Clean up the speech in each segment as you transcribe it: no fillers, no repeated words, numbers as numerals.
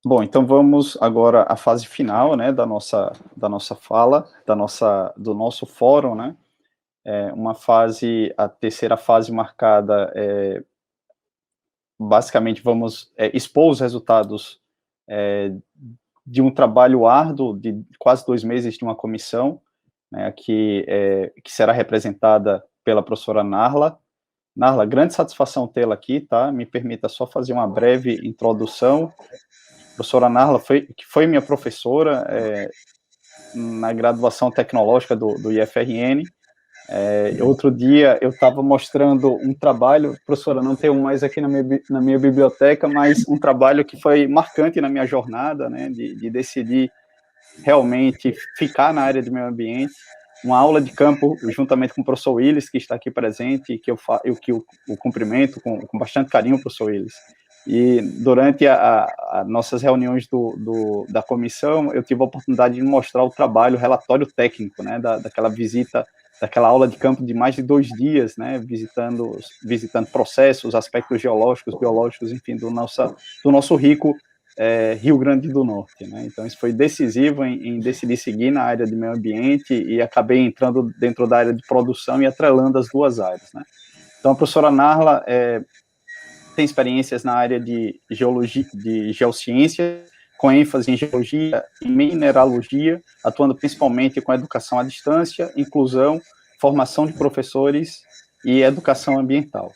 Bom, então vamos agora à fase final, né, da nossa fala, do nosso fórum, né, a terceira fase marcada, basicamente vamos expor os resultados é, de um trabalho árduo de quase 2 meses de uma comissão, né, que será representada pela professora Narla. Narla, grande satisfação tê-la aqui, tá? Me permita só fazer uma breve introdução. A professora Narla que foi minha professora na graduação tecnológica do IFRN. Outro dia eu estava mostrando um trabalho, professora, não tenho mais aqui na minha biblioteca, mas um trabalho que foi marcante na minha jornada, né, de decidir realmente ficar na área de meio ambiente, uma aula de campo juntamente com o professor Willis, que está aqui presente, que eu cumprimento com bastante carinho, professor Willis. E durante as nossas reuniões da comissão, eu tive a oportunidade de mostrar o trabalho, o relatório técnico, né, daquela visita, daquela aula de campo de mais de 2 dias, né, visitando processos, aspectos geológicos, biológicos, enfim, do nosso rico Rio Grande do Norte, né? Então isso foi decisivo em decidir seguir na área de meio ambiente e acabei entrando dentro da área de produção e atrelando as duas áreas, né? Então a professora Narla tem experiências na área de geologia, de geociência, com ênfase em geologia e mineralogia, atuando principalmente com educação à distância, inclusão, formação de professores e educação ambiental.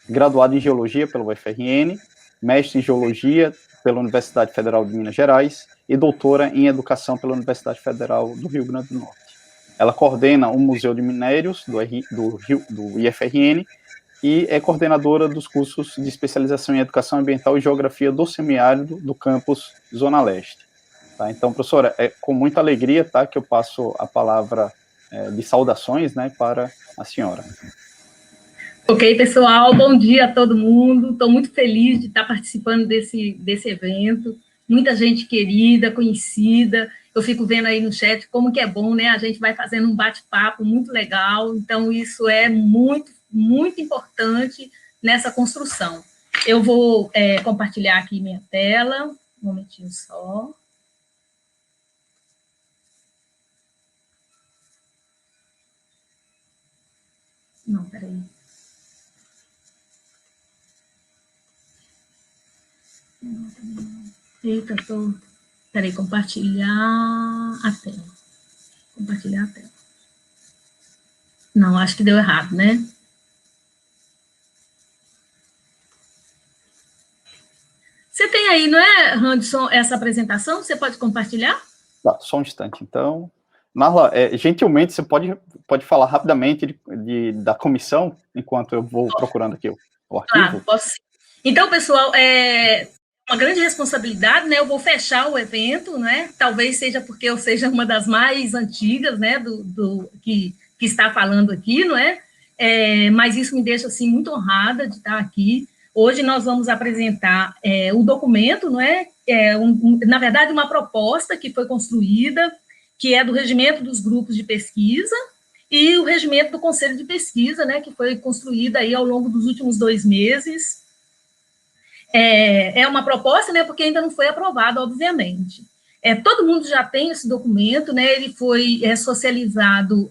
Graduada em geologia pelo UFRN, mestre em geologia pela Universidade Federal de Minas Gerais e doutora em educação pela Universidade Federal do Rio Grande do Norte. Ela coordena o Museu de Minérios do IFRN e é coordenadora dos cursos de especialização em Educação Ambiental e Geografia do Semiárido do campus Zona Leste. Tá? Então, professora, é com muita alegria, tá, que eu passo a palavra de saudações, né, para a senhora. Ok, pessoal, bom dia a todo mundo. Estou muito feliz de estar participando desse evento. Muita gente querida, conhecida. Eu fico vendo aí no chat como que é bom, né? A gente vai fazendo um bate-papo muito legal. Então, isso é muito, muito importante nessa construção. Eu vou compartilhar aqui minha tela. Um momentinho só. Não, peraí. Eita, peraí, compartilhar a tela. Compartilhar a tela. Não, acho que deu errado, né? Você tem aí, não é, Randerson, essa apresentação? Você pode compartilhar? Tá, só um instante, então. Narla, gentilmente, você pode falar rapidamente da comissão, enquanto eu vou procurando aqui o arquivo? Claro, posso sim. Então, pessoal, é uma grande responsabilidade, né? Eu vou fechar o evento, né? Talvez seja porque eu seja uma das mais antigas, né? Que está falando aqui, não é? Mas isso me deixa, assim, muito honrada de estar aqui. Hoje nós vamos apresentar o documento, não é? Na verdade, uma proposta que foi construída, que é do regimento dos grupos de pesquisa, e o regimento do Conselho de Pesquisa, né, que foi construído aí ao longo dos últimos 2 meses. É uma proposta, né, porque ainda não foi aprovado, obviamente. Todo mundo já tem esse documento, né, ele foi socializado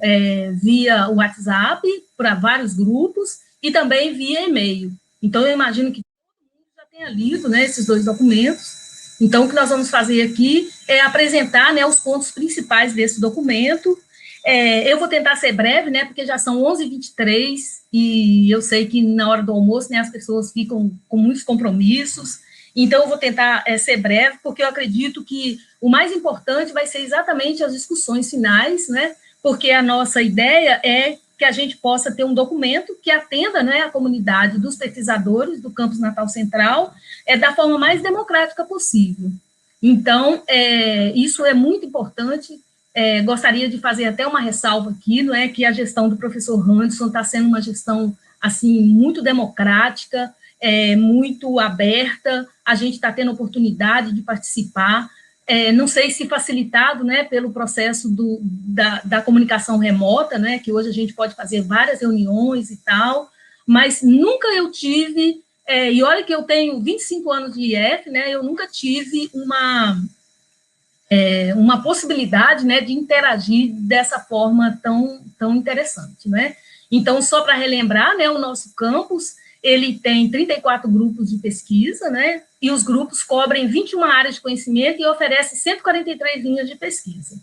via WhatsApp para vários grupos e também via e-mail. Então, eu imagino que todo mundo já tenha lido, né, esses 2 documentos. Então, o que nós vamos fazer aqui é apresentar, né, os pontos principais desse documento. Eu vou tentar ser breve, né, porque já são 11h23 e eu sei que na hora do almoço, né, as pessoas ficam com muitos compromissos, então eu vou tentar ser breve, porque eu acredito que o mais importante vai ser exatamente as discussões finais, né, porque a nossa ideia é que a gente possa ter um documento que atenda, né, a comunidade dos pesquisadores do Campus Natal Central da forma mais democrática possível. Então, isso é muito importante. Gostaria de fazer até uma ressalva aqui, não é, que a gestão do professor Randerson está sendo uma gestão, assim, muito democrática, muito aberta, a gente está tendo oportunidade de participar, não sei se facilitado, né, pelo processo da comunicação remota, né, que hoje a gente pode fazer várias reuniões e tal, mas nunca eu tive E olha que eu tenho 25 anos de IF, né, eu nunca tive uma possibilidade, né, de interagir dessa forma tão interessante, né? Então, só para relembrar, né, o nosso campus, ele tem 34 grupos de pesquisa, né, e os grupos cobrem 21 áreas de conhecimento e oferecem 143 linhas de pesquisa.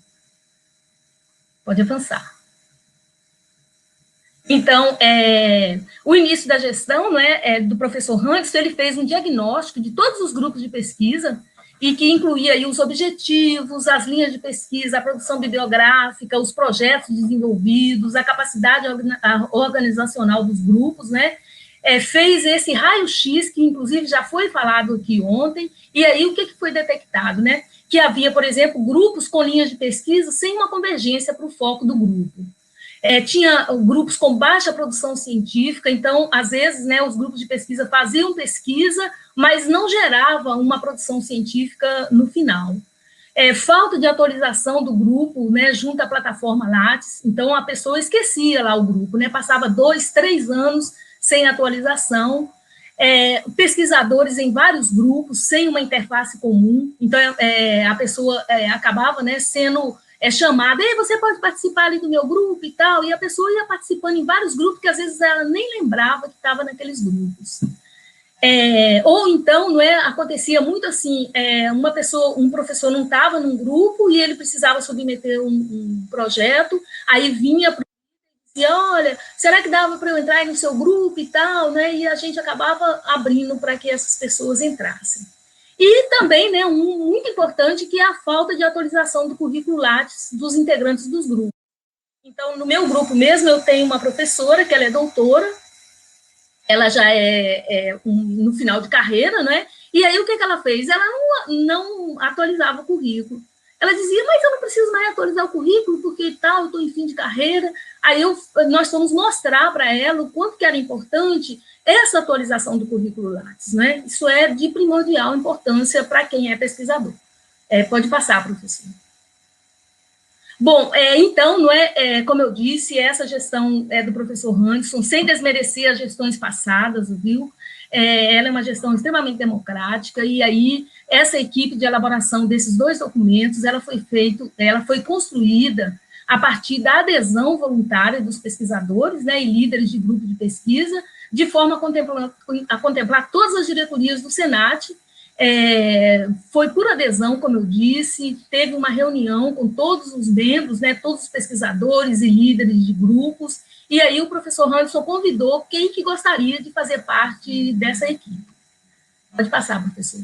Pode avançar. Então, o início da gestão, né, do professor Hanks, ele fez um diagnóstico de todos os grupos de pesquisa e que incluía aí os objetivos, as linhas de pesquisa, a produção bibliográfica, os projetos desenvolvidos, a capacidade organizacional dos grupos, né, fez esse raio-x, que inclusive já foi falado aqui ontem, e aí o que foi detectado, né? Que havia, por exemplo, grupos com linhas de pesquisa sem uma convergência para o foco do grupo. Tinha grupos com baixa produção científica, então, às vezes, né, os grupos de pesquisa faziam pesquisa, mas não geravam uma produção científica no final. Falta de atualização do grupo, né, junto à plataforma Lattes, então a pessoa esquecia lá o grupo, né, passava 2, 3 anos sem atualização, pesquisadores em vários grupos, sem uma interface comum, então a pessoa acabava, né, sendo chamada, você pode participar ali do meu grupo e tal, e a pessoa ia participando em vários grupos que às vezes ela nem lembrava que estava naqueles grupos. Ou então, não acontecia muito assim, um professor não estava num grupo e ele precisava submeter um projeto, aí vinha e olha, será que dava para eu entrar no seu grupo e tal, né? E a gente acabava abrindo para que essas pessoas entrassem. E também, né, muito importante, que é a falta de atualização do currículo Lattes dos integrantes dos grupos. Então, no meu grupo mesmo, eu tenho uma professora, que ela é doutora, ela já no final de carreira, né? E aí, o que ela fez? Ela não atualizava o currículo. Ela dizia, mas eu não preciso mais atualizar o currículo, porque tal, eu estou em fim de carreira. Aí nós fomos mostrar para ela o quanto que era importante essa atualização do currículo Lattes, né? Isso é de primordial importância para quem é pesquisador. Pode passar, professor. Bom, então, como eu disse, essa gestão é do professor Hanson, sem desmerecer as gestões passadas, viu? Ela é uma gestão extremamente democrática, e aí essa equipe de elaboração desses 2 documentos, ela foi construída a partir da adesão voluntária dos pesquisadores, né, e líderes de grupo de pesquisa, de forma a contemplar todas as diretorias do Senat. Foi por adesão, como eu disse, teve uma reunião com todos os membros, né, todos os pesquisadores e líderes de grupos, e aí o professor Hanson convidou quem que gostaria de fazer parte dessa equipe. Pode passar, professor.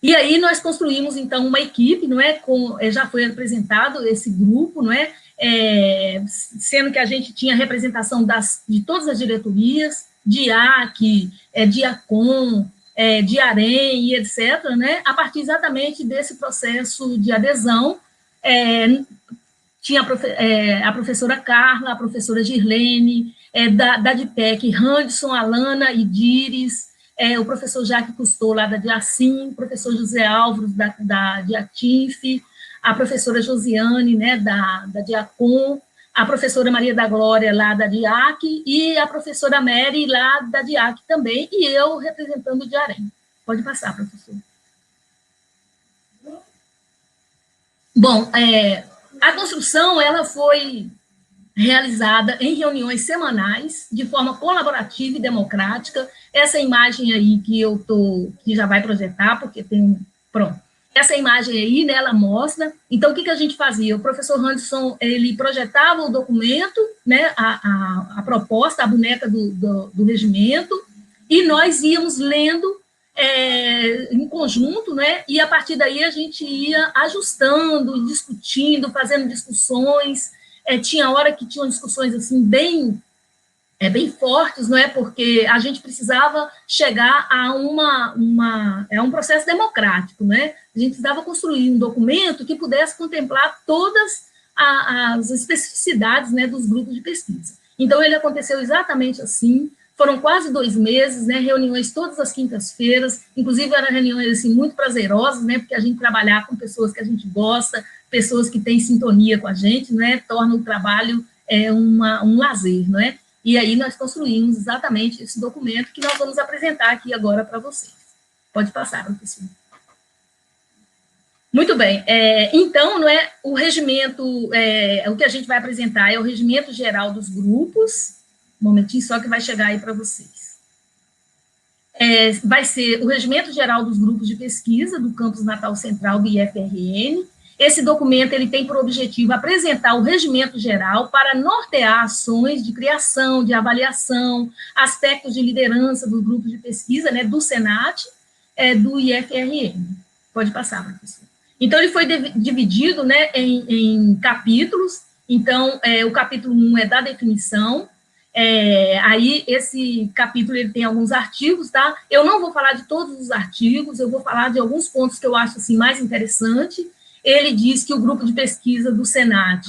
E aí nós construímos, então, uma equipe, não é, já foi apresentado esse grupo, não é, sendo que a gente tinha representação de todas as diretorias, de IAC, de ACOM, de AREM e etc., né, a partir exatamente desse processo de adesão. Tinha a professora Carla, a professora Girlene, da DIPEC, Randerson, Alana e Dires, o professor Jacques Cousteau, lá da DIACIM, o professor José Álvares, da DIATINF, a professora Josiane, né, da DIACOM, a professora Maria da Glória, lá da DIAC, e a professora Mary, lá da DIAC também, e eu representando o DIAREM. Pode passar, professor. Bom, a construção, ela foi realizada em reuniões semanais, de forma colaborativa e democrática. Essa imagem aí que já vai projetar, porque tem pronto. Essa imagem aí, né, ela mostra. Então, o que a gente fazia? O professor Hanson, ele projetava o documento, né, a proposta, a boneca do regimento, e nós íamos lendo em conjunto, né, e a partir daí a gente ia ajustando, discutindo, fazendo discussões. Tinha hora que tinham discussões assim bem fortes, não é? Porque a gente precisava chegar a um processo democrático, né? A gente precisava construir um documento que pudesse contemplar todas as especificidades, né, dos grupos de pesquisa. Então, ele aconteceu exatamente assim. Foram quase 2 meses, né, reuniões todas as quintas-feiras, inclusive eram reuniões assim, muito prazerosas, né, porque a gente trabalhar com pessoas que a gente gosta, pessoas que têm sintonia com a gente, né, torna o trabalho um lazer, não é? E aí nós construímos exatamente esse documento que nós vamos apresentar aqui agora para vocês. Pode passar, professor. Muito bem. Então, não é, o regimento, o que a gente vai apresentar é o regimento geral dos grupos. Um momentinho só que vai chegar aí para vocês. Vai ser o regimento geral dos grupos de pesquisa do Campus Natal Central do IFRN. Esse documento ele tem por objetivo apresentar o regimento geral para nortear ações de criação, de avaliação, aspectos de liderança dos grupos de pesquisa, né, do Senat, do IFRN. Pode passar, professor. Então, ele foi dividido, né, em capítulos. Então, o capítulo 1 é da definição. Aí, esse capítulo ele tem alguns artigos, tá? Eu não vou falar de todos os artigos, eu vou falar de alguns pontos que eu acho assim, mais interessante. Ele diz que o grupo de pesquisa do Senat,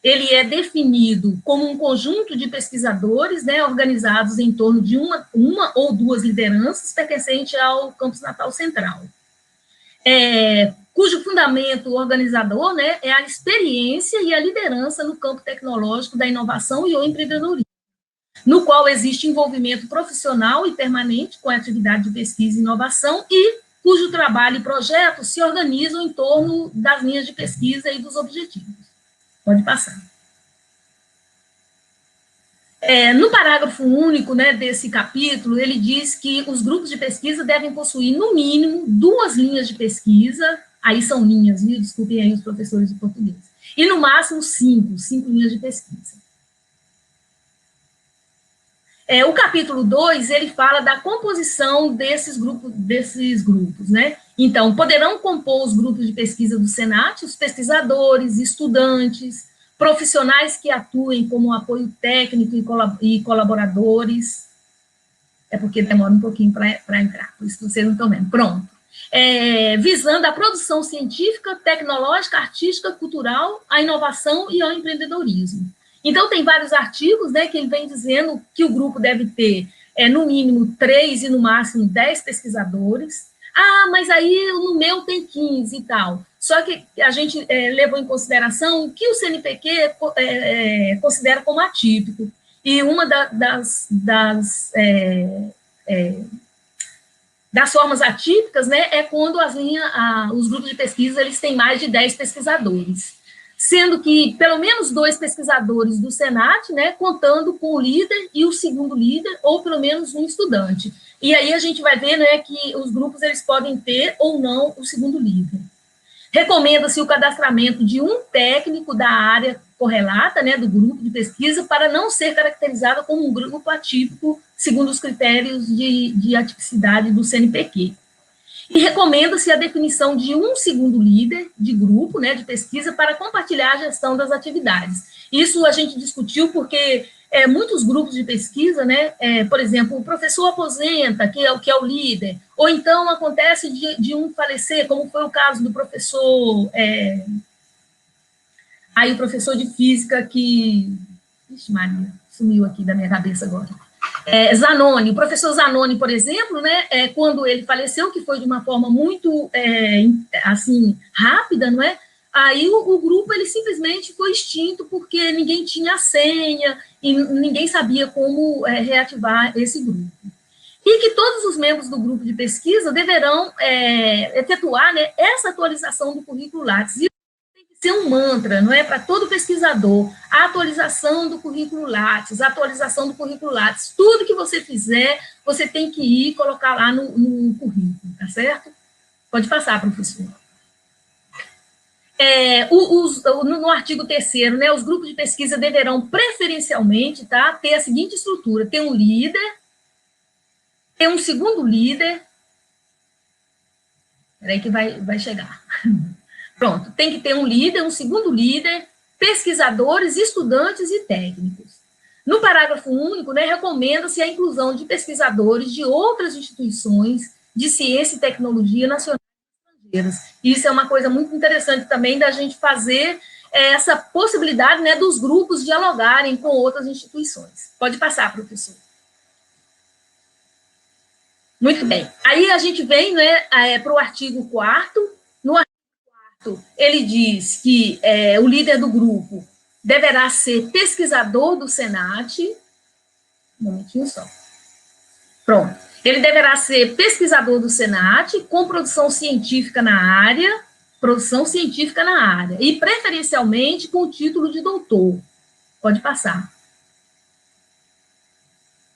ele é definido como um conjunto de pesquisadores, né, organizados em torno de uma ou duas lideranças pertencentes ao Campus Natal Central, cujo fundamento organizador, né, é a experiência e a liderança no campo tecnológico da inovação e o empreendedorismo, no qual existe envolvimento profissional e permanente com a atividade de pesquisa e inovação e cujo trabalho e projetos se organizam em torno das linhas de pesquisa e dos objetivos. Pode passar. No parágrafo único, né, desse capítulo, ele diz que os grupos de pesquisa devem possuir, no mínimo, 2 linhas de pesquisa, aí são linhas, viu? Desculpem aí os professores de português, e no máximo 5 linhas de pesquisa. O capítulo 2, ele fala da composição desses grupos, né? Então, poderão compor os grupos de pesquisa do Senat, os pesquisadores, estudantes, profissionais que atuem como apoio técnico e colaboradores. É porque demora um pouquinho para entrar, por isso que vocês não estão vendo. Pronto. Visando a produção científica, tecnológica, artística, cultural, a inovação e ao empreendedorismo. Então, tem vários artigos, né, que ele vem dizendo que o grupo deve ter, no mínimo, 3 e no máximo 10 pesquisadores. Ah, mas aí no meu tem 15 e tal. Só que a gente levou em consideração o que o CNPq considera como atípico. E uma das formas atípicas, né, é quando os grupos de pesquisa eles têm mais de 10 pesquisadores. Sendo que pelo menos 2 pesquisadores do Senat, né, contando com o líder e o segundo líder, ou pelo menos um estudante. E aí a gente vai ver, né, que os grupos eles podem ter ou não o segundo líder. Recomenda-se o cadastramento de um técnico da área correlata, né, do grupo de pesquisa, para não ser caracterizado como um grupo atípico, segundo os critérios de atipicidade do CNPq. E recomenda-se a definição de um segundo líder de grupo, né, de pesquisa, para compartilhar a gestão das atividades. Isso a gente discutiu porque muitos grupos de pesquisa, né, por exemplo, o professor aposenta, que é o líder, ou então acontece de um falecer, como foi o caso do professor, aí o professor de física que, ixi Maria, sumiu aqui da minha cabeça agora, Zanoni, o professor Zanoni, por exemplo, né, quando ele faleceu, que foi de uma forma muito, assim, rápida, não é? Aí o grupo, ele simplesmente foi extinto porque ninguém tinha a senha e ninguém sabia como reativar esse grupo. E que todos os membros do grupo de pesquisa deverão efetuar, né, essa atualização do currículo Lattes. Isso tem que ser um mantra, não é? Para todo pesquisador. A atualização do currículo Lattes, atualização do currículo Lattes. Tudo que você fizer, você tem que ir colocar lá no currículo, tá certo? Pode passar, professor. No artigo 3º, né, os grupos de pesquisa deverão preferencialmente, tá, ter a seguinte estrutura: ter um líder, ter um segundo líder. Peraí que vai chegar. Pronto, tem que ter um líder, um segundo líder, pesquisadores, estudantes e técnicos. No parágrafo único, né, recomenda-se a inclusão de pesquisadores de outras instituições de ciência e tecnologia nacionais. Isso é uma coisa muito interessante também da gente fazer essa possibilidade, né, dos grupos dialogarem com outras instituições. Pode passar, professor. Muito bem. Aí a gente vem, né, para o artigo 4º. No artigo 4º, ele diz que o líder do grupo deverá ser pesquisador do Senat, Um momentinho só. Pronto. Ele deverá ser pesquisador do Senat, com produção científica na área, e preferencialmente com o título de doutor. Pode passar.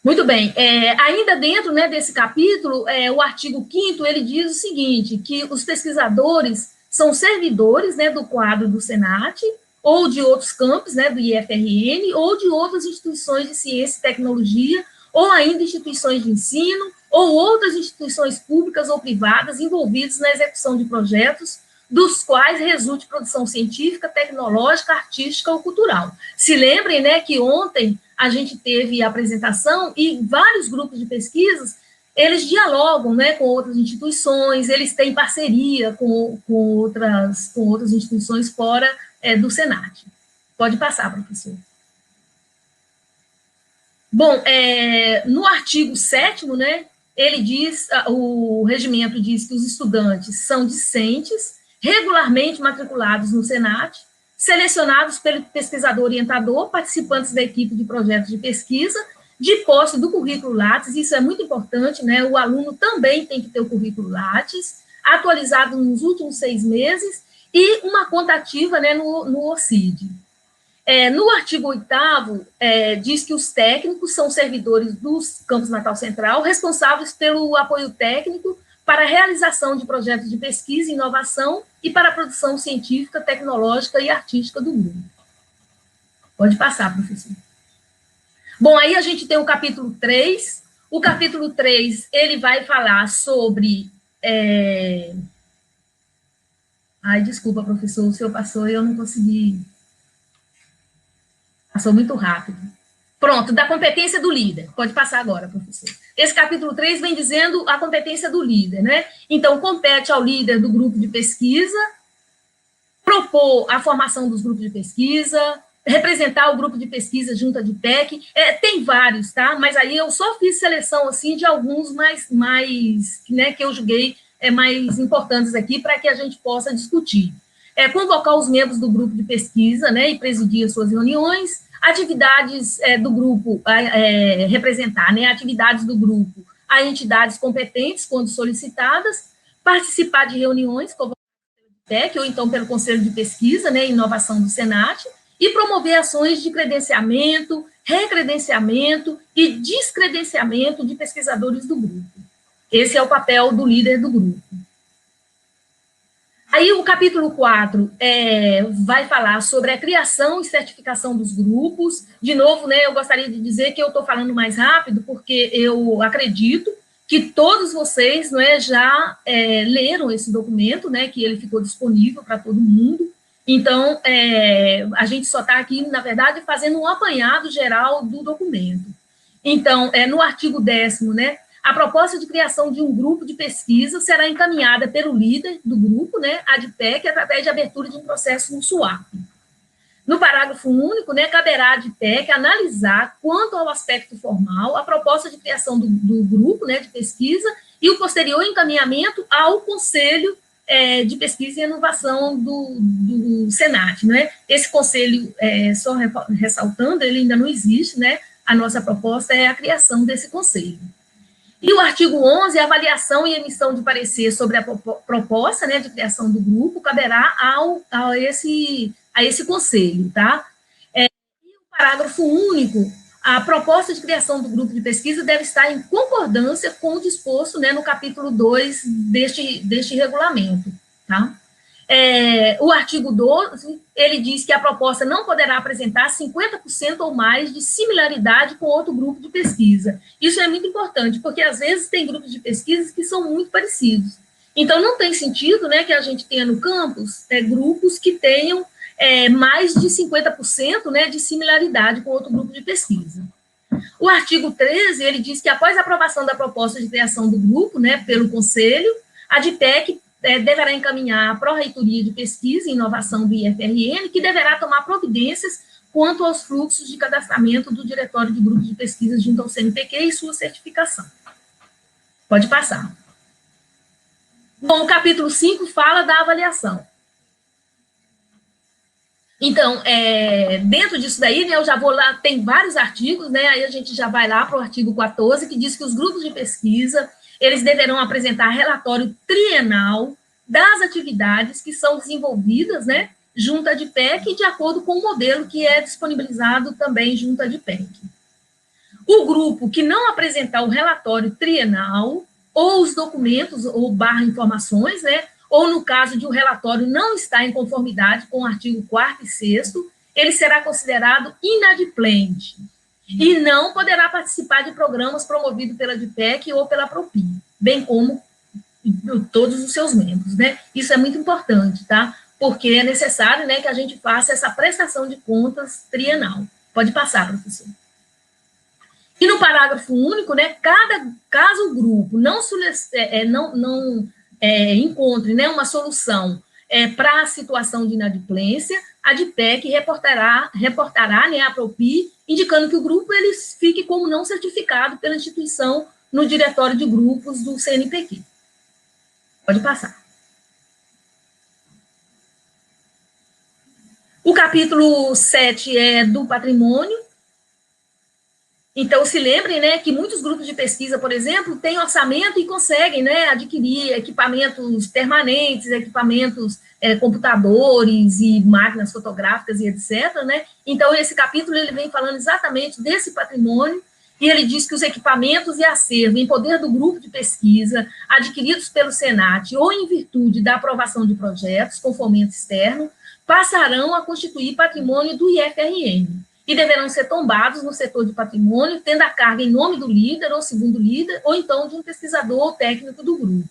Muito bem. Ainda dentro, né, desse capítulo, o artigo 5º, ele diz o seguinte, que os pesquisadores são servidores, né, do quadro do Senat, ou de outros campos, né, do IFRN, ou de outras instituições de ciência e tecnologia, ou ainda instituições de ensino, ou outras instituições públicas ou privadas envolvidas na execução de projetos dos quais resulte produção científica, tecnológica, artística ou cultural. Se lembrem, né, que ontem a gente teve a apresentação e vários grupos de pesquisas, eles dialogam, né, com outras instituições, eles têm parceria com outras instituições fora do Senat. Pode passar, professor. Bom, no artigo 7º, né, ele diz, o regimento diz que os estudantes são discentes, regularmente matriculados no Senat, selecionados pelo pesquisador orientador, participantes da equipe de projetos de pesquisa, de posse do currículo Lattes, isso é muito importante, né, o aluno também tem que ter o currículo Lattes, atualizado nos últimos 6 meses, e uma conta ativa, né, no OCID. No artigo 8º, diz que os técnicos são servidores dos Campus Natal Central, responsáveis pelo apoio técnico para a realização de projetos de pesquisa e inovação e para a produção científica, tecnológica e artística do grupo. Pode passar, professor. Bom, aí a gente tem o capítulo 3. O capítulo 3, ele vai falar sobre... Ai, desculpa, professor, o senhor passou e eu não consegui... Passou muito rápido. Pronto, da competência do líder. Pode passar agora, professor. Esse capítulo 3 vem dizendo a competência do líder, né? Então, compete ao líder do grupo de pesquisa propor a formação dos grupos de pesquisa, representar o grupo de pesquisa junto à DPEC. Tem vários, tá? Mas aí eu só fiz seleção, assim, de alguns mais né, que eu julguei mais importantes aqui para que a gente possa discutir. Convocar os membros do grupo de pesquisa, né, e presidir as suas reuniões, atividades do grupo, representar, né, atividades do grupo a entidades competentes, quando solicitadas, participar de reuniões, convocadas pelo DPEC, ou então pelo Conselho de Pesquisa, né, e Inovação do Senat, e promover ações de credenciamento, recredenciamento e descredenciamento de pesquisadores do grupo. Esse é o papel do líder do grupo. Aí o capítulo 4 vai falar sobre a criação e certificação dos grupos. De novo, né, eu gostaria de dizer que eu estou falando mais rápido, porque eu acredito que todos vocês, né, já leram esse documento, né, que ele ficou disponível para todo mundo. Então, a gente só está aqui, na verdade, fazendo um apanhado geral do documento. Então, no artigo 10º, né, a proposta de criação de um grupo de pesquisa será encaminhada pelo líder do grupo, né, a DPEC, através de abertura de um processo no SUAP. No parágrafo único, né, caberá à DPEC analisar, quanto ao aspecto formal, a proposta de criação do grupo, né, de pesquisa e o posterior encaminhamento ao Conselho de Pesquisa e Inovação do Senat. Né? Esse conselho, só ressaltando, ele ainda não existe, né? A nossa proposta é a criação desse conselho. E o artigo 11, a avaliação e emissão de parecer sobre a proposta, né, de criação do grupo, caberá a esse conselho, tá? E o parágrafo único, a proposta de criação do grupo de pesquisa deve estar em concordância com o disposto, né, no capítulo 2 deste regulamento, tá? O artigo 12, ele diz que a proposta não poderá apresentar 50% ou mais de similaridade com outro grupo de pesquisa. Isso é muito importante, porque às vezes tem grupos de pesquisa que são muito parecidos. Então, não tem sentido, né, que a gente tenha no campus grupos que tenham mais de 50%, né, de similaridade com outro grupo de pesquisa. O artigo 13, ele diz que após a aprovação da proposta de criação do grupo, né, pelo Conselho, a DPEC deverá encaminhar a Pró-Reitoria de Pesquisa e Inovação do IFRN, que deverá tomar providências quanto aos fluxos de cadastramento do Diretório de Grupos de Pesquisa junto ao CNPq e sua certificação. Pode passar. Bom, o capítulo 5 fala da avaliação. Então, dentro disso daí, né, eu já vou lá, tem vários artigos, né, aí a gente já vai lá para o artigo 14, que diz que os grupos de pesquisa, eles deverão apresentar relatório trienal das atividades que são desenvolvidas, né, junto à DPEC, de acordo com o modelo que é disponibilizado também junto à DPEC. O grupo que não apresentar o relatório trienal, ou os documentos, ou informações, né, ou no caso de o relatório não estar em conformidade com o artigo 4º e 6º, ele será considerado inadimplente e não poderá participar de programas promovidos pela DPEC ou pela Propin, bem como todos os seus membros, né? Isso é muito importante, tá? Porque é necessário, né, que a gente faça essa prestação de contas trienal. Pode passar, professor. E no parágrafo único, né, caso o grupo não encontre, né, uma solução para a situação de inadimplência, a DPEC reportará, né, à Propi, indicando que o grupo ele fique como não certificado pela instituição no diretório de grupos do CNPq. Pode passar. O capítulo 7 é do patrimônio. Então, se lembrem, né, que muitos grupos de pesquisa, por exemplo, têm orçamento e conseguem, né, adquirir equipamentos permanentes, equipamentos, computadores e máquinas fotográficas e etc., né? Então, esse capítulo ele vem falando exatamente desse patrimônio, e ele diz que os equipamentos e acervo em poder do grupo de pesquisa, adquiridos pelo Senat ou em virtude da aprovação de projetos com fomento externo, passarão a constituir patrimônio do IFRN, e deverão ser tombados no setor de patrimônio, tendo a carga em nome do líder ou segundo líder, ou então de um pesquisador ou técnico do grupo.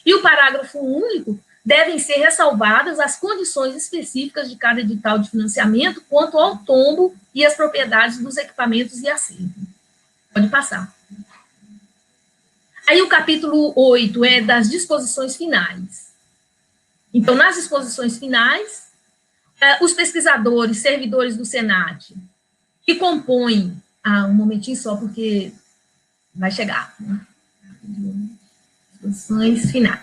E o parágrafo único devem ser ressalvadas as condições específicas de cada edital de financiamento quanto ao tombo e as propriedades dos equipamentos e acervo. Pode passar. Aí o capítulo 8 é das disposições finais. Então, nas disposições finais, os pesquisadores, servidores do Senat, que compõem... um momentinho só, porque vai chegar. Né? Disposições finais.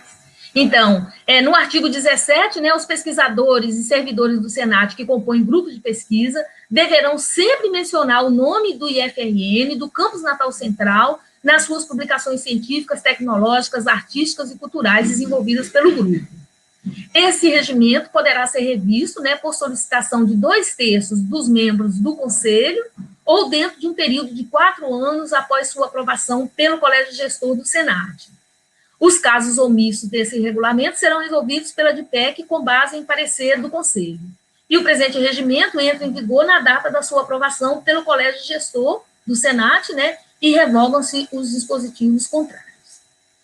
Então, no artigo 17, né, os pesquisadores e servidores do Senat que compõem grupos de pesquisa deverão sempre mencionar o nome do IFRN, do Campus Natal Central, nas suas publicações científicas, tecnológicas, artísticas e culturais desenvolvidas pelo grupo. Esse regimento poderá ser revisto, né, por solicitação de 2/3 dos membros do Conselho ou dentro de um período de 4 anos após sua aprovação pelo Colégio Gestor do Senat. Os casos omissos desse regulamento serão resolvidos pela DPEC com base em parecer do Conselho. E o presente regimento entra em vigor na data da sua aprovação pelo Colégio Gestor do Senat, né, e revogam-se os dispositivos contrários.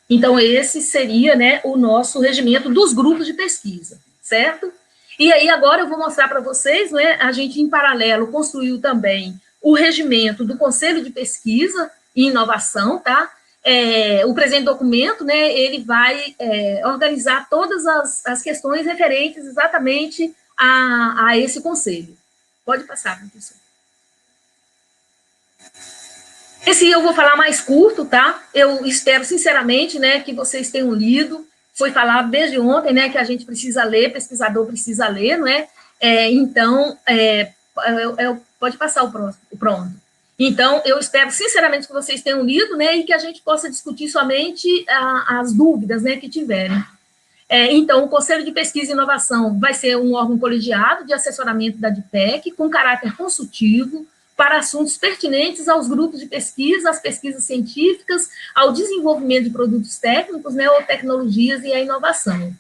Então, esse seria, né, o nosso regimento dos grupos de pesquisa, certo? E aí, agora eu vou mostrar para vocês, né, a gente, em paralelo, construiu também o regimento do Conselho de Pesquisa e Inovação, tá? O presente documento, né, ele vai organizar todas as questões referentes exatamente a esse conselho. Pode passar, professor. Esse eu vou falar mais curto, tá? Eu espero, sinceramente, né, que vocês tenham lido. Foi falado desde ontem, né, que a gente precisa ler, pesquisador precisa ler, não é? Então, pode passar o próximo, pronto. Então, eu espero, sinceramente, que vocês tenham lido, né, e que a gente possa discutir somente as dúvidas, né, que tiverem. Então, o Conselho de Pesquisa e Inovação vai ser um órgão colegiado de assessoramento da DPEC, com caráter consultivo, para assuntos pertinentes aos grupos de pesquisa, às pesquisas científicas, ao desenvolvimento de produtos técnicos, né, ou tecnologias e à inovação.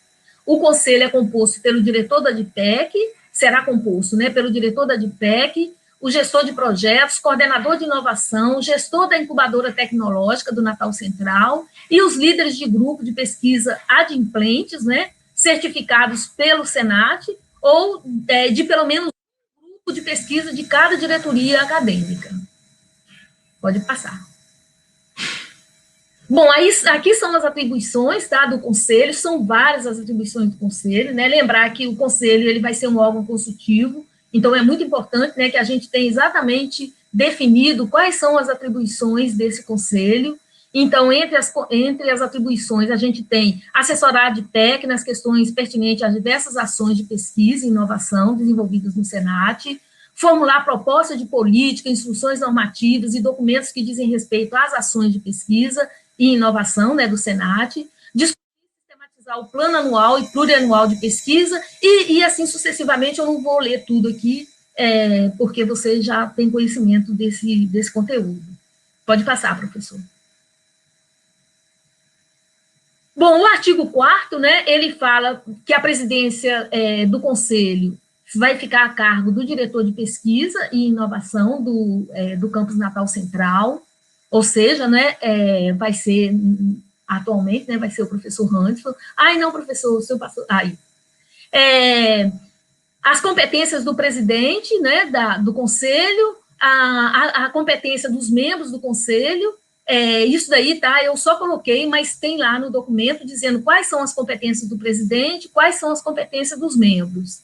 O Conselho é composto pelo diretor da DPEC, será composto, né, pelo diretor da DPEC, o gestor de projetos, coordenador de inovação, gestor da incubadora tecnológica do Natal Central e os líderes de grupo de pesquisa adimplentes, né, certificados pelo Senat ou de pelo menos um grupo de pesquisa de cada diretoria acadêmica. Pode passar. Bom, aí, aqui são as atribuições, tá, do Conselho, são várias as atribuições do Conselho, né, lembrar que o Conselho ele vai ser um órgão consultivo, então é muito importante, né, que a gente tenha exatamente definido quais são as atribuições desse Conselho, Então, entre as atribuições, a gente tem assessorar de PEC nas questões pertinentes às diversas ações de pesquisa e inovação desenvolvidas no Senat, formular propostas de política, instruções normativas e documentos que dizem respeito às ações de pesquisa e inovação, né, do Senat, discutir e sistematizar o plano anual e plurianual de pesquisa, e assim sucessivamente. Eu não vou ler tudo aqui, porque você já tem conhecimento desse conteúdo. Pode passar, professor. Bom, o artigo 4º, né, ele fala que a presidência do Conselho vai ficar a cargo do diretor de pesquisa e inovação do Campus Natal Central, ou seja, né, vai ser, atualmente, né, vai ser o professor Hanson. Ai, não, professor, o senhor passou... Ai. As competências do presidente, né, do Conselho, a competência dos membros do Conselho, isso daí, tá, eu só coloquei, mas tem lá no documento dizendo quais são as competências do presidente, quais são as competências dos membros.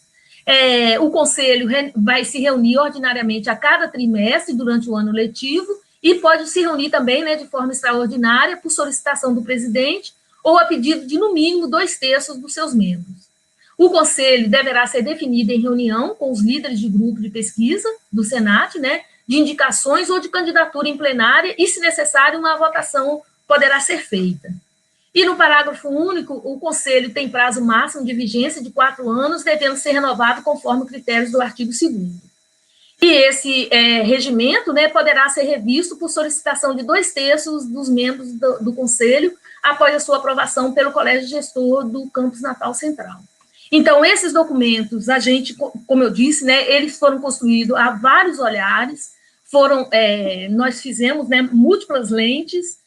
O Conselho vai se reunir ordinariamente a cada trimestre durante o ano letivo e pode se reunir também, né, de forma extraordinária por solicitação do presidente ou a pedido de, no mínimo, 2/3 dos seus membros. O Conselho deverá ser definido em reunião com os líderes de grupo de pesquisa do Senat, né, de indicações ou de candidatura em plenária, e, se necessário, uma votação poderá ser feita. E no parágrafo único, o Conselho tem prazo máximo de vigência de 4 anos, devendo ser renovado conforme critérios do artigo 2º. E esse regimento, né, poderá ser revisto por solicitação de 2/3 dos membros do Conselho, após a sua aprovação pelo Colégio Gestor do Campus Natal Central. Então, esses documentos, a gente, como eu disse, né, eles foram construídos a vários olhares, nós fizemos, né, múltiplas lentes,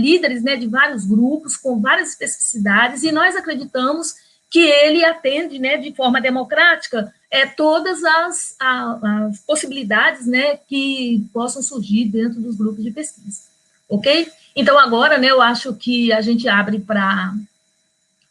líderes, né, de vários grupos, com várias especificidades, e nós acreditamos que ele atende, né, de forma democrática, todas as possibilidades, né, que possam surgir dentro dos grupos de pesquisa, ok? Então, agora, né, eu acho que a gente abre para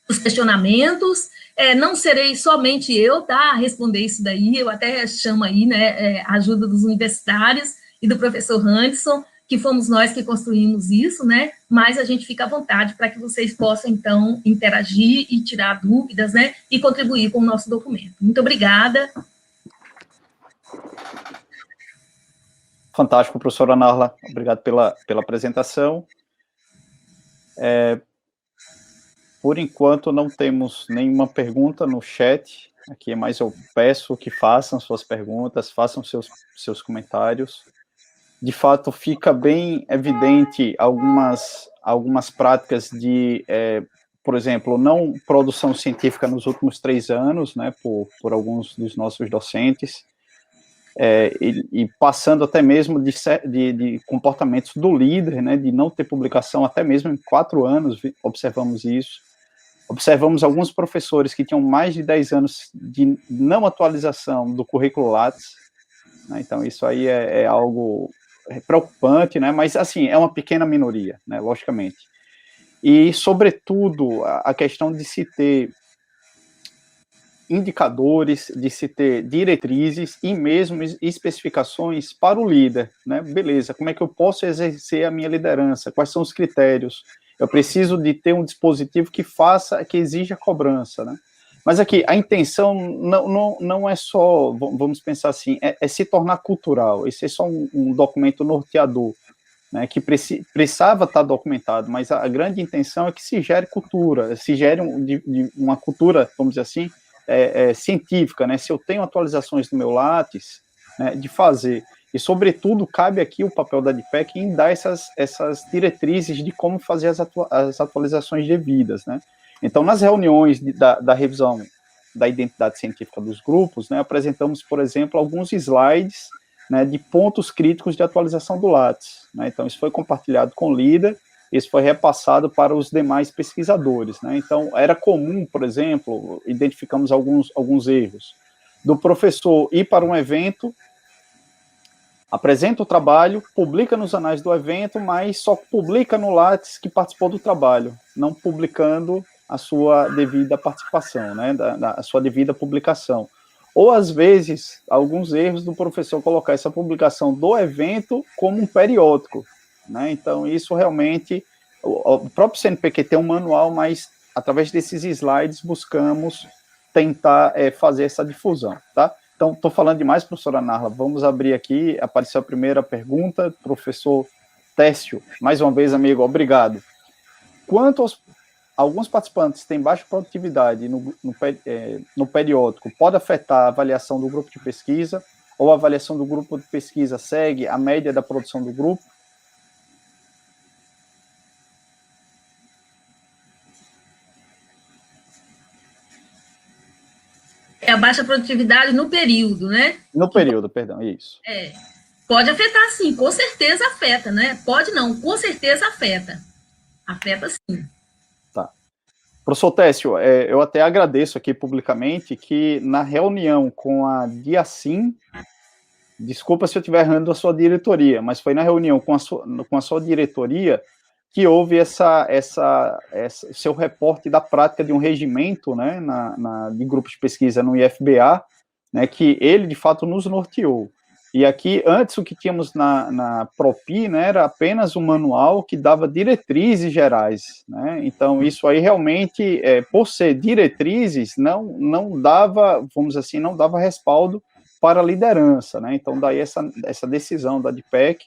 os questionamentos. Não serei somente eu, tá, a responder isso daí, eu até chamo aí, né, a ajuda dos universitários e do professor Hanson, que fomos nós que construímos isso, né, mas a gente fica à vontade para que vocês possam, então, interagir e tirar dúvidas, né, e contribuir com o nosso documento. Muito obrigada. Fantástico, professora Narla, obrigado pela apresentação. Por enquanto, não temos nenhuma pergunta no chat aqui, mas eu peço que façam suas perguntas, façam seus comentários. De fato, fica bem evidente algumas práticas de, por exemplo, não produção científica nos últimos 3 anos, né, por alguns dos nossos docentes, e passando até mesmo de comportamentos do líder, né, de não ter publicação até mesmo em 4 anos, observamos isso. Observamos alguns professores que tinham mais de 10 anos de não atualização do currículo Lattes, né, então isso aí é algo preocupante, né, mas assim, é uma pequena minoria, né, logicamente. E, sobretudo, a questão de se ter indicadores, de se ter diretrizes e mesmo especificações para o líder, né, beleza, como é que eu posso exercer a minha liderança, quais são os critérios, eu preciso de ter um dispositivo que exija cobrança, né? Mas aqui, a intenção não é só, vamos pensar assim, é se tornar cultural, esse é só um documento norteador, né, que precisava estar documentado, mas a grande intenção é que se gere cultura, se gere uma cultura, vamos dizer assim, científica, né? Se eu tenho atualizações no meu Lattes, né, de fazer. E, sobretudo, cabe aqui o papel da DPEC em dar essas diretrizes de como fazer as atualizações devidas, né? Então, nas reuniões da revisão da identidade científica dos grupos, né, apresentamos, por exemplo, alguns slides, né, de pontos críticos de atualização do Lattes, né? Então, isso foi compartilhado com o líder, isso foi repassado para os demais pesquisadores, né? Então, era comum, por exemplo, identificamos alguns erros, do professor ir para um evento, apresenta o trabalho, publica nos anais do evento, mas só publica no Lattes que participou do trabalho, não publicando a sua devida participação, né, a sua devida publicação. Ou, às vezes, alguns erros do professor colocar essa publicação do evento como um periódico, né? Então, isso realmente, o próprio CNPq tem um manual, mas através desses slides buscamos tentar fazer essa difusão, tá? Então, estou falando demais, professora Narla, vamos abrir aqui, apareceu a primeira pergunta, professor Técio, mais uma vez, amigo, obrigado. Quanto aos alguns participantes têm baixa produtividade no periódico, pode afetar a avaliação do grupo de pesquisa, ou a avaliação do grupo de pesquisa segue a média da produção do grupo? É a baixa produtividade no período, né? No período, perdão, isso. Pode afetar, sim, com certeza afeta, né? Pode não, com certeza afeta. Afeta, sim. Tá. Professor Técio, eu até agradeço aqui publicamente que na reunião com a Diacim, desculpa se eu estiver errando a sua diretoria, mas foi na reunião com a sua diretoria que houve seu reporte da prática de um regimento, né, de grupos de pesquisa no IFBA, né, que ele, de fato, nos norteou. E aqui, antes, o que tínhamos na Propi, né, era apenas um manual que dava diretrizes gerais, né, então isso aí realmente, por ser diretrizes, não dava, vamos dizer assim, não dava respaldo para a liderança, né, então daí essa decisão da DPEC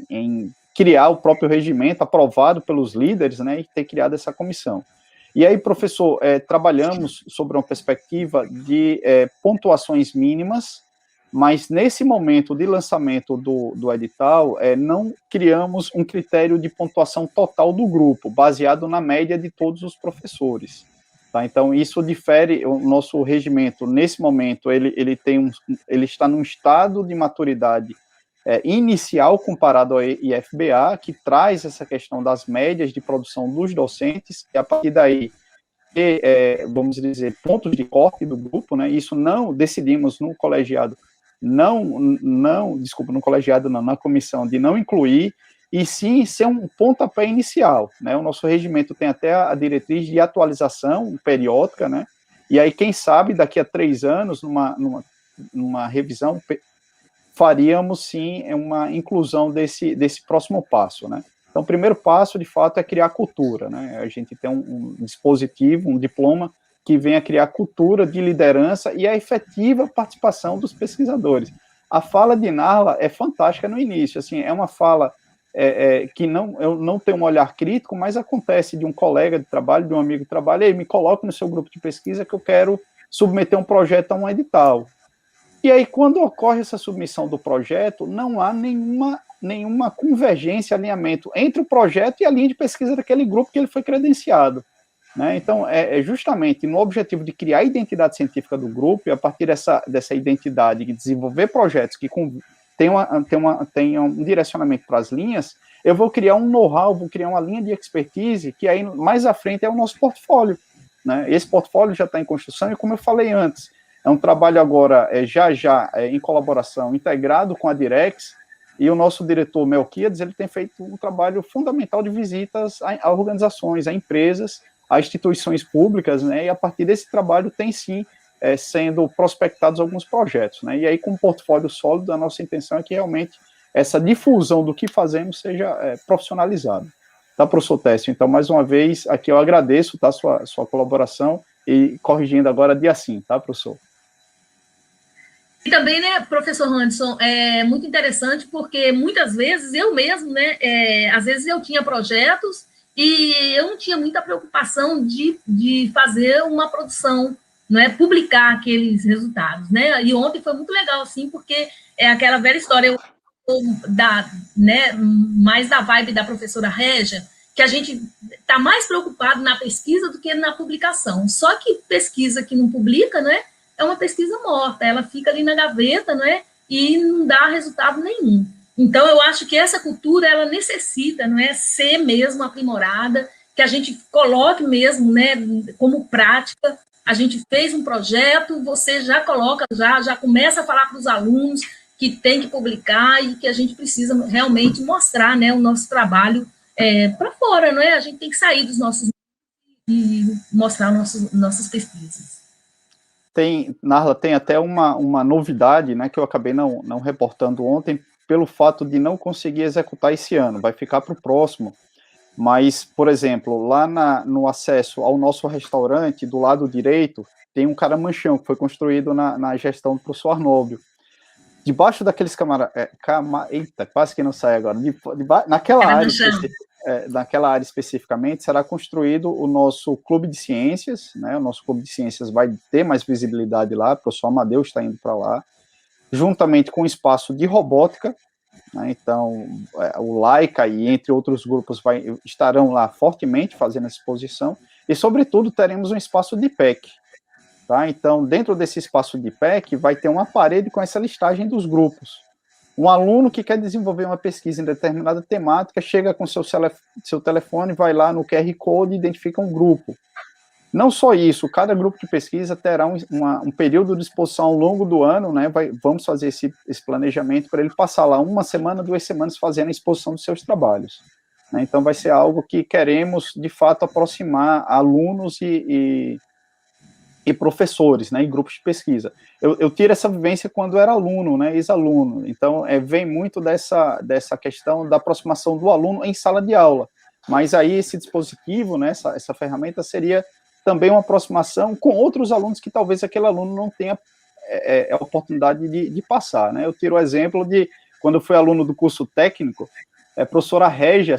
em criar o próprio regimento aprovado pelos líderes, né, e ter criado essa comissão. E aí, professor, trabalhamos sobre uma perspectiva de pontuações mínimas, mas nesse momento de lançamento do edital, não criamos um critério de pontuação total do grupo, baseado na média de todos os professores. Tá? Então, isso difere, o nosso regimento, nesse momento, ele está num estado de maturidade inicial comparado ao IFBA, que traz essa questão das médias de produção dos docentes, e a partir daí, vamos dizer, pontos de corte do grupo, né? Isso não decidimos no colegiado, no colegiado não, na comissão, de não incluir, e sim ser um pontapé inicial, né? O nosso regimento tem até a diretriz de atualização periódica, né? E aí, quem sabe, daqui a 3 anos, numa revisão, faríamos, sim, uma inclusão desse próximo passo, né? Então, o primeiro passo, de fato, é criar cultura, né? A gente tem um dispositivo, um diploma, que vem a criar cultura de liderança e a efetiva participação dos pesquisadores. A fala de Narla é fantástica no início, assim, é uma fala que eu não tenho um olhar crítico, mas acontece de um colega de trabalho, de um amigo de trabalho, ei, me coloque no seu grupo de pesquisa que eu quero submeter um projeto a um edital. E aí, quando ocorre essa submissão do projeto, não há nenhuma convergência, alinhamento entre o projeto e a linha de pesquisa daquele grupo que ele foi credenciado. Né? Então, justamente no objetivo de criar a identidade científica do grupo, e a partir dessa identidade, de desenvolver projetos que tenham um direcionamento para as linhas, eu vou criar um know-how, vou criar uma linha de expertise, que aí, mais à frente, é o nosso portfólio. Né? Esse portfólio já está em construção, e como eu falei antes, é um trabalho agora, em colaboração, integrado com a Direx, e o nosso diretor Melquiades, ele tem feito um trabalho fundamental de visitas a organizações, a empresas, a instituições públicas, né, e a partir desse trabalho tem sim sendo prospectados alguns projetos, né, e aí com um portfólio sólido, a nossa intenção é que realmente essa difusão do que fazemos seja profissionalizada. Tá, professor Técio? Então, mais uma vez, aqui eu agradeço, tá, sua colaboração, e corrigindo agora de assim, tá, professor? E também, né, professor Anderson, é muito interessante porque muitas vezes eu mesmo, né, às vezes eu tinha projetos e eu não tinha muita preocupação de fazer uma produção, né, publicar aqueles resultados, né, e ontem foi muito legal, assim, porque é aquela velha história né, mais da vibe da professora Régia, que a gente está mais preocupado na pesquisa do que na publicação, só que pesquisa que não publica, né, é uma pesquisa morta, ela fica ali na gaveta, né, e não dá resultado nenhum. Então, eu acho que essa cultura, ela necessita, não é, ser mesmo aprimorada, que a gente coloque mesmo, né, como prática. A gente fez um projeto, você já coloca, já começa a falar para os alunos que tem que publicar e que a gente precisa realmente mostrar, né, o nosso trabalho para fora, não é? A gente tem que sair dos nossos e mostrar nossas pesquisas. Narla, tem até uma novidade, né, que eu acabei não reportando ontem, pelo fato de não conseguir executar esse ano, vai ficar para o próximo. Mas, por exemplo, lá no acesso ao nosso restaurante, do lado direito, tem um caramanchão que foi construído na gestão do professor Arnóbio. Debaixo daqueles eita, quase que não sai agora. Naquela área especificamente, será construído o nosso clube de ciências, né? O nosso clube de ciências vai ter mais visibilidade lá, o professor Amadeu está indo para lá, juntamente com o espaço de robótica, né? Então, o Laika e entre outros grupos estarão lá fortemente fazendo essa exposição, e, sobretudo, teremos um espaço de PEC. Tá? Então, dentro desse espaço de PEC, vai ter uma parede com essa listagem dos grupos. Um aluno que quer desenvolver uma pesquisa em determinada temática, chega com seu telefone, vai lá no QR Code e identifica um grupo. Não só isso, cada grupo de pesquisa terá um período de exposição ao longo do ano, né? Vamos fazer esse planejamento para ele passar lá 1 semana, 2 semanas fazendo a exposição dos seus trabalhos. Né? Então, vai ser algo que queremos, de fato, aproximar alunos e professores, né, e grupos de pesquisa. Eu tiro essa vivência quando era aluno, né, ex-aluno, então vem muito dessa questão da aproximação do aluno em sala de aula, mas aí esse dispositivo, né, essa ferramenta seria também uma aproximação com outros alunos que talvez aquele aluno não tenha a oportunidade de passar, né. Eu tiro o exemplo de quando eu fui aluno do curso técnico, a professora Régia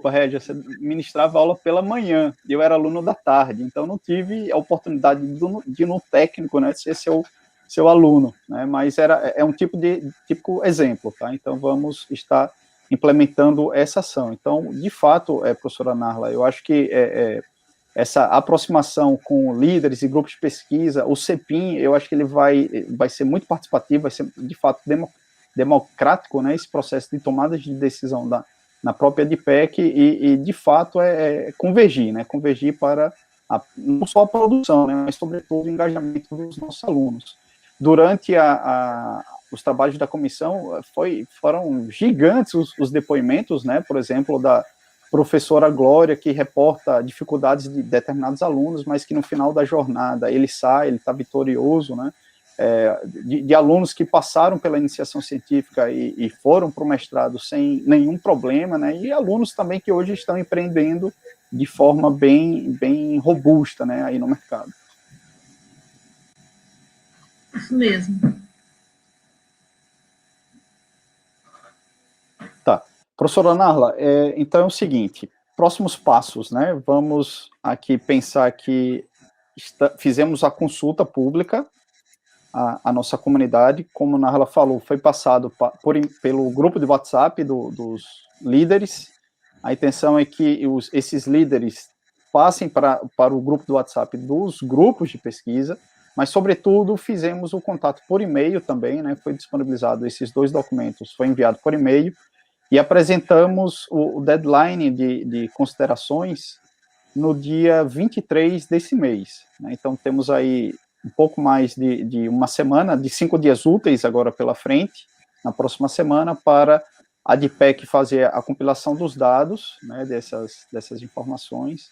Régia, você ministrava aula pela manhã, e eu era aluno da tarde, então não tive a oportunidade de ir no técnico, né, de ser seu aluno, né, mas é um típico exemplo, tá? Então vamos estar implementando essa ação. Então, de fato, professora Narla, eu acho que essa aproximação com líderes e grupos de pesquisa, o CEPIM, eu acho que ele vai ser muito participativo, vai ser, de fato, democrático, né, esse processo de tomada de decisão na própria DPEC e de fato, convergir, né, convergir para não só a produção, né, mas sobretudo o engajamento dos nossos alunos. Durante os trabalhos da comissão, foram gigantes os depoimentos, né, por exemplo, da professora Glória, que reporta dificuldades de determinados alunos, mas que no final da jornada ele está vitorioso, né, de alunos que passaram pela iniciação científica e foram para o mestrado sem nenhum problema, né, e alunos também que hoje estão empreendendo de forma bem robusta, né, aí no mercado. Isso mesmo. Tá. Professora Narla, então é o seguinte, próximos passos, né, vamos aqui pensar que fizemos a consulta pública, a nossa comunidade, como a Narla falou, foi passado pelo grupo de WhatsApp dos líderes. A intenção é que esses líderes passem para o grupo do WhatsApp dos grupos de pesquisa, mas, sobretudo, fizemos o contato por e-mail também, né, foi disponibilizado esses 2 documentos, foi enviado por e-mail, e apresentamos o deadline de considerações no dia 23 desse mês. Né, então, temos aí um pouco mais de uma semana, de 5 dias úteis agora pela frente, na próxima semana, para a DPEC fazer a compilação dos dados, né, dessas informações,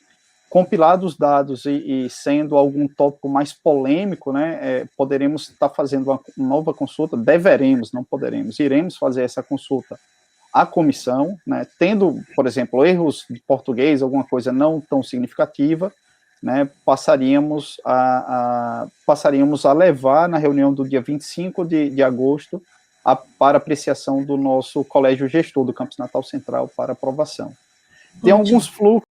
compilados os dados e sendo algum tópico mais polêmico, né, poderemos estar fazendo uma nova consulta, não poderemos, iremos fazer essa consulta à comissão, né, tendo, por exemplo, erros de português, alguma coisa não tão significativa, né, passaríamos a levar na reunião do dia 25 de agosto para apreciação do nosso colégio gestor do Campus Natal Central para aprovação. Tem alguns fluxos